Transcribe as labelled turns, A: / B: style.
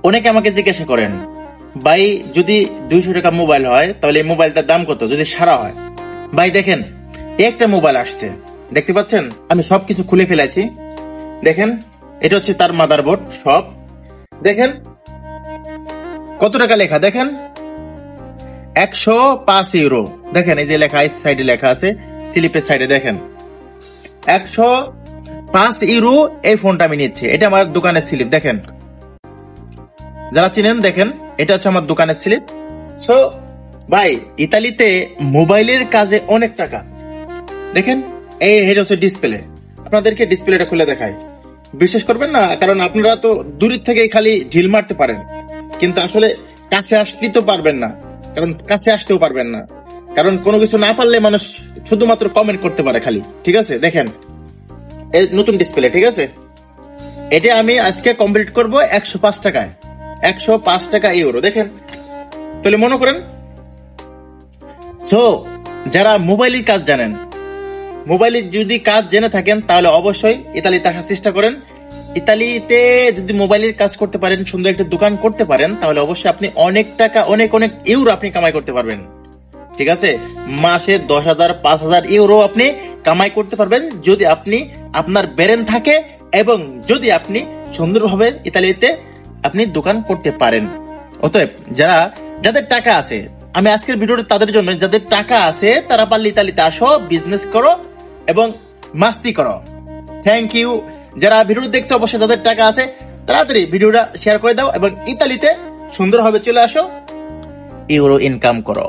A: অনেকে আমাকে জিজ্ঞাসা করেন, ভাই যদি 200 টাকা মোবাইল হয় তাহলে এই মোবাইলটার দাম কত যদি সারা হয়? ভাই দেখেন, একটা মোবাইল আসছে, দেখতে পাচ্ছেন? আমি সবকিছু খুলে ফেলেছি। দেখেন, এটা হচ্ছে তার মাদারবোর্ড সব। দেখেন কত টাকা লেখা, দেখেন 105 ইউরো। দেখেন এই যে লেখা, এই সাইডে লেখা আছে, স্লিপের সাইডে দেখেন 105 ইউরো এই ফোনটা আমি নিচ্ছি। এটা আমার দোকানের স্লিপ, দেখেন যারা চিনেন দেখেন, এটা হচ্ছে আমার দোকানের স্লিপ। সো ভাই, ইতালিতে মোবাইলের কাজে অনেক টাকা। দেখেন এই হচ্ছে ডিসপ্লে, আপনাদেরকে ডিসপ্লেটা খুলে দেখাই, বিশ্বাস করবেন না, কারণ আপনারা তো দূরের থেকে খালি ঢিল মারতে পারেন, কিন্তু আসলে কাছে আসতেই তো পারবেন না, কারণ কাছে আসতেও পারবেন না, কারণ কোনো কিছু না পারলে মানুষ শুধুমাত্র কমেন্ট করতে পারে খালি। ঠিক আছে, দেখেন এই নতুন ডিসপ্লে, ঠিক আছে, এটা আমি আজকে কমপ্লিট করব 105 টাকায়, 105 টাকা ইউরো। দেখেন তাহলে মনে করেন, তো যারা মোবাইলের কাজ জানেন, মোবাইলের যদি কাজ জেনে থাকেন তাহলে অবশ্যই ইতালিতে আসার চেষ্টা করেন। ইতালিতে যদি মোবাইলের কাজ করতে পারেন, সুন্দর একটা দোকান করতে পারেন, তাহলে অবশ্যই আপনি অনেক টাকা, অনেক অনেক ইউরো আপনি কামাই করতে পারবেন। ঠিক আছে, মাসে 10,000 5,000 ইউরো আপনি কামাই করতে পারবেন যদি আপনি আপনার ব্রেন থাকে এবং যদি আপনি সুন্দরভাবে ইতালিতে আপনি দোকান করতে পারেন। অতএব যাদের টাকা আছে, আমি আজকের ভিডিওটা তাদের জন্য, যাদের টাকা আছে তারা পারলে ইতালিতে আসো, বিজনেস করো এবং মাস্তি করো। Thank you. যারা ভিডিওটা দেখছে অবশ্যই যাদের টাকা আছে তাড়াতাড়ি ভিডিওটা শেয়ার করে দাও এবং ইতালিতে সুন্দরভাবে চলে আসো, ইউরো ইনকাম করো।